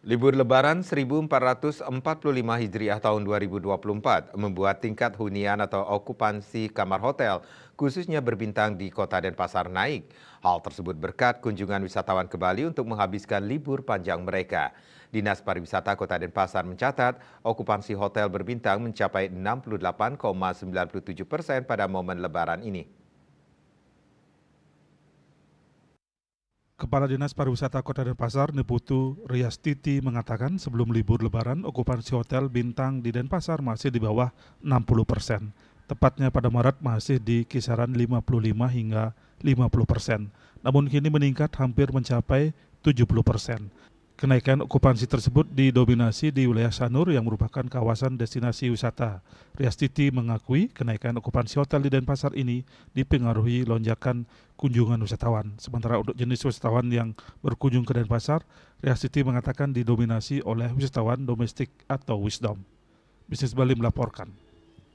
Libur Lebaran 1445 Hijriah tahun 2024 membuat tingkat hunian atau okupansi kamar hotel, khususnya berbintang di Kota Denpasar naik. Hal tersebut berkat kunjungan wisatawan ke Bali untuk menghabiskan libur panjang mereka. Dinas Pariwisata Kota Denpasar mencatat okupansi hotel berbintang mencapai 68,97% pada momen Lebaran ini. Kepala Dinas Pariwisata Kota Denpasar, Neputu Riastiti mengatakan sebelum libur Lebaran, okupansi hotel bintang di Denpasar masih di bawah 60%. Tepatnya pada Maret masih di kisaran 55 hingga 50%. Namun kini meningkat hampir mencapai 70%. Kenaikan okupansi tersebut didominasi di wilayah Sanur yang merupakan kawasan destinasi wisata. Riastiti mengakui kenaikan okupansi hotel di Denpasar ini dipengaruhi lonjakan kunjungan wisatawan. Sementara untuk jenis wisatawan yang berkunjung ke Denpasar, Riastiti mengatakan didominasi oleh wisatawan domestik atau wisdom. Bisnis Bali melaporkan.